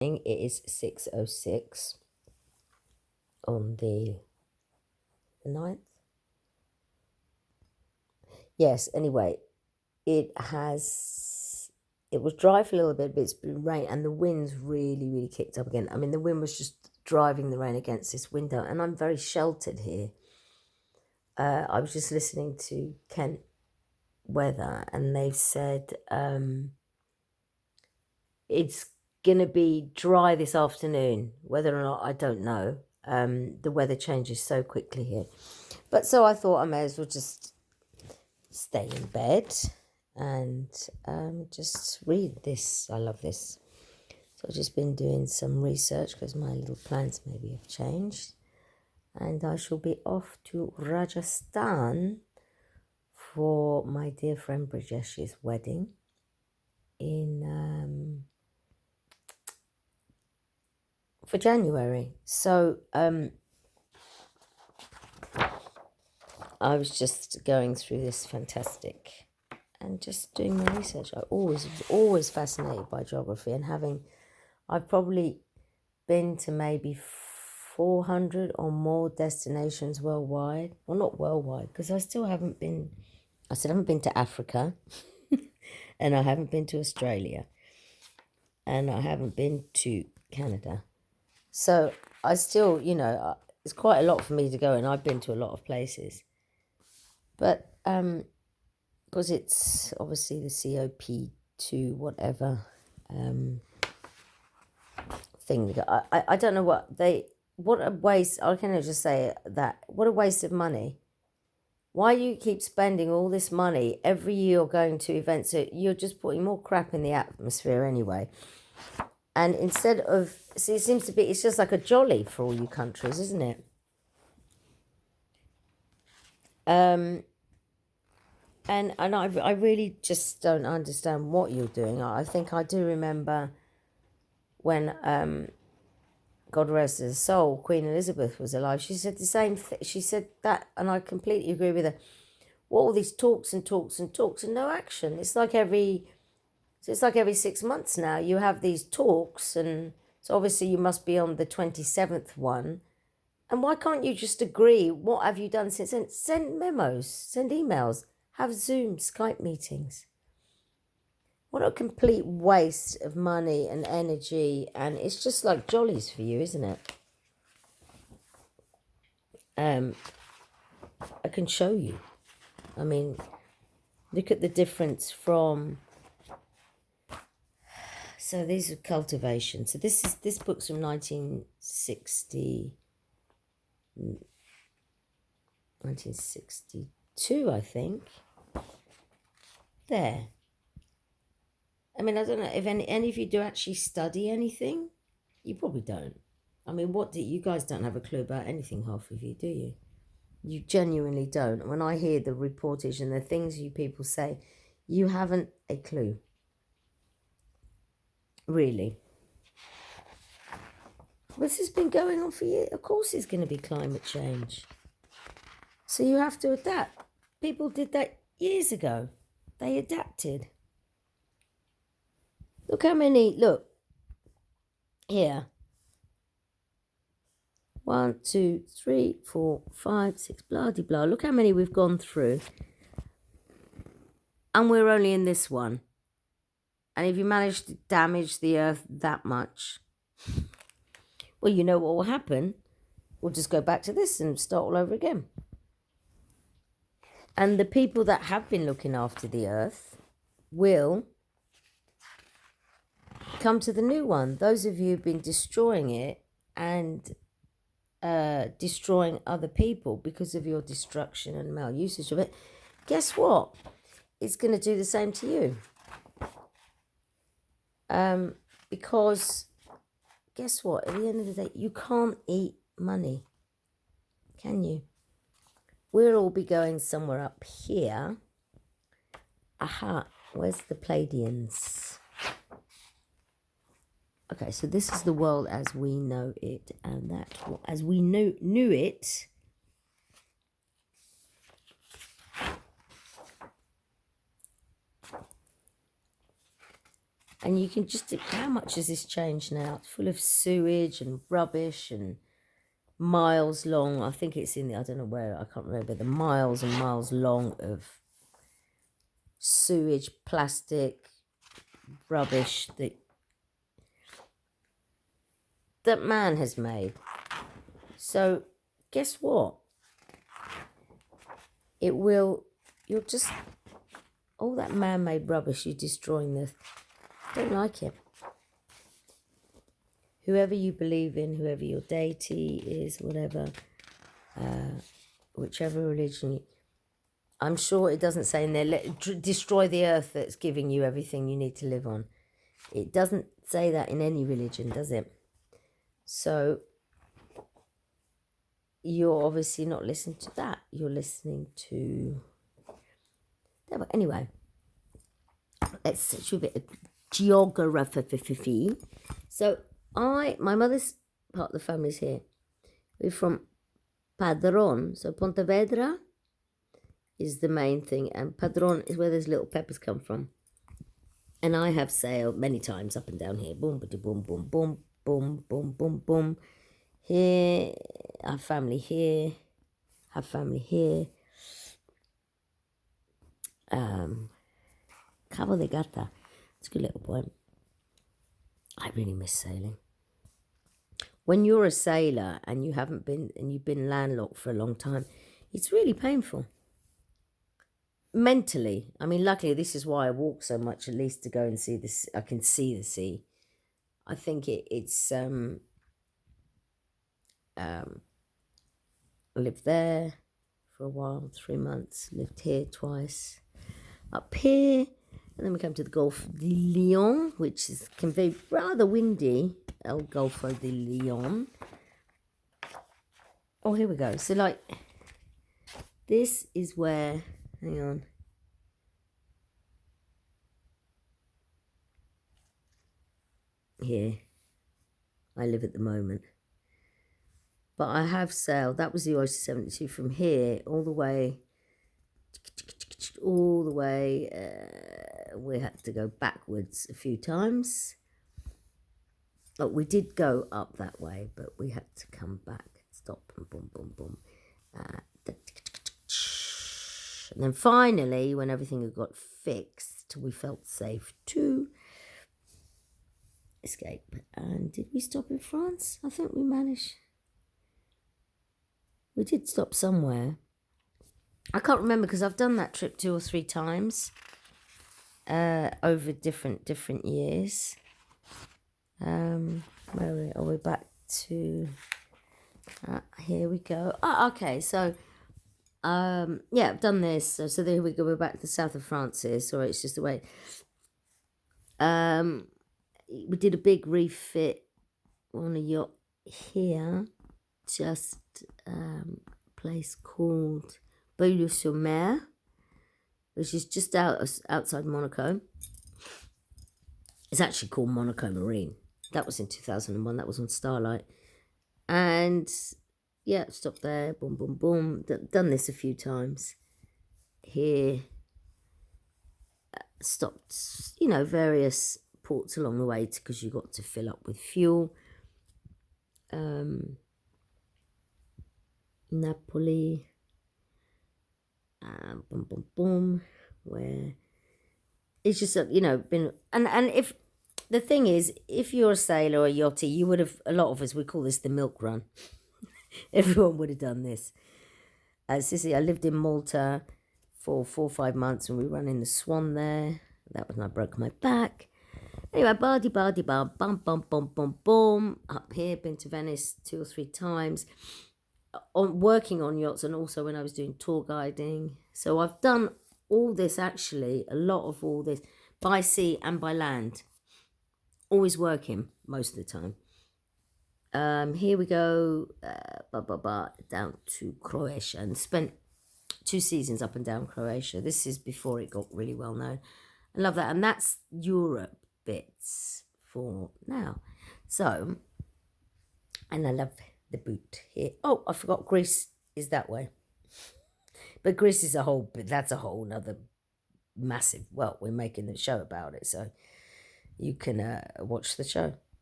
It is 6:06 on the 9th. Yes, anyway, it was dry for a little bit, but it's been rain, and the wind's really, really kicked up again. I mean, the wind was just driving the rain against this window, and I'm very sheltered here. I was just listening to Kent Weather, and they've said it's going to be dry this afternoon. Whether or not, I don't know. The weather changes so quickly here. But so I thought I may as well just stay in bed and just read this. I love this. So I've just been doing some research because my little plans maybe have changed. And I shall be off to Rajasthan for my dear friend Brajesh's wedding for January. So I was just going through this fantastic and just doing my research. I was always fascinated by geography, and I've probably been to maybe 400 or more destinations worldwide. Well, not worldwide, because I haven't been to Africa, and I haven't been to Australia, and I haven't been to Canada. So I still, it's quite a lot for me to go, and I've been to a lot of places. But because it's obviously the COP2 whatever thing. I don't know what a waste. I can just say that what a waste of money. Why you keep spending all this money every year going to events? You're just putting more crap in the atmosphere anyway. And instead of, see, it seems to be, it's just like a jolly for all you countries, isn't it? And I really just don't understand what you're doing. I think I do remember when, God rest her soul, Queen Elizabeth was alive. She said the same thing. She said that, and I completely agree with her. What all these talks and talks and talks and no action. It's like every 6 months now you have these talks, and so obviously you must be on the 27th one. And why can't you just agree? What have you done since then? Send memos, send emails, have Zoom, Skype meetings. What a complete waste of money and energy, and it's just like jollies for you, isn't it? I can show you. I mean, look at the difference from. So these are cultivation. So this book's from 1962, I think. There. I mean, I don't know if any of you do actually study anything. You probably don't. I mean, you guys don't have a clue about anything, half of you, do you? You genuinely don't. When I hear the reportage and the things you people say, you haven't a clue. Really. This has been going on for years. Of course there's going to be climate change. So you have to adapt. People did that years ago. They adapted. Look here. 1, 2, 3, 4, 5, 6, blah, de blah. Look how many we've gone through. And we're only in this one. And if you manage to damage the earth that much, well, you know what will happen. We'll just go back to this and start all over again. And the people that have been looking after the earth will come to the new one. Those of you who've been destroying it and destroying other people because of your destruction and malusage of it, guess what? It's going to do the same to you. Because guess what? At the end of the day, you can't eat money, can you? We'll all be going somewhere up here. Aha, where's the Pleiadians? Okay, so this is the world as we know it, and that as we knew it. And you can just, how much has this changed now? It's full of sewage and rubbish and miles long. I think it's in the, I don't know where, I can't remember, the miles and miles long of sewage, plastic, rubbish that man has made. So guess what? You'll just, all that man-made rubbish, you're destroying the, don't like it. Whoever you believe in, whoever your deity is, whatever, whichever religion, I'm sure it doesn't say in there, destroy the earth that's giving you everything you need to live on. It doesn't say that in any religion, does it? So you're obviously not listening to that. You're listening to... Anyway, let's do a bit of geography. So my mother's part of the family's here. We're from Padron. So Pontevedra is the main thing, and Padron is where those little peppers come from. And I have sailed many times up and down here. Boom, boom, boom, boom, boom, boom, boom, boom. Here, I have family here. Have family here. Cabo de Gata. It's a good little poem. I really miss sailing. When you're a sailor and you've been landlocked for a long time, it's really painful. Mentally. I mean, luckily this is why I walk so much, at least to go and see this. I can see the sea. I think it's I lived there for a while, 3 months, lived here twice, up here, and then we came to the Gulf de Lyon, which can be rather windy, El Golfo de Lyon. Oh, here we go. So, like, this is where, hang on. Here, I live at the moment. But I have sailed, that was the Oyster 72, from here all the way, we had to go backwards a few times. But we did go up that way, but we had to come back, stop, and boom, boom, boom. And then finally, when everything had got fixed, we felt safe to escape. And did we stop in France? I think we managed. We did stop somewhere. I can't remember because I've done that trip 2 or 3 times over different years. Where are we? Back to here we go. Okay, so yeah, I've done this. So there we go. We're back to the south of France here. Sorry, it's just the way. We did a big refit on a yacht here. Just a place called Beaulieu-sur-Mer, which is just outside Monaco. It's actually called Monaco Marine. That was in 2001. That was on Starlight. And yeah, stopped there. Boom, boom, boom. Done this a few times. Here, stopped, various ports along the way because you got to fill up with fuel. Napoli, boom, boom, boom, where it's just, been, and if, the thing is, if you're a sailor or a yachty, you would have, a lot of us, we call this the milk run. Everyone would have done this. Sicily, I lived in Malta for 4 or 5 months and we ran in the Swan there. That was when I broke my back. Anyway, bum, bum, bum, bum, bum. Up here, been to Venice 2 or 3 times. Working on yachts, and also when I was doing tour guiding. So I've done all this, actually, a lot of all this, by sea and by land. Always working most of the time. Here we go, down to Croatia, and spent 2 seasons up and down Croatia. This is before it got really well known. I love that, and that's Europe bits for now. So, and I love the boot here. Oh, I forgot Greece is that way. But Greece is that's a whole nother massive, well, we're making the show about it, so you can watch the show.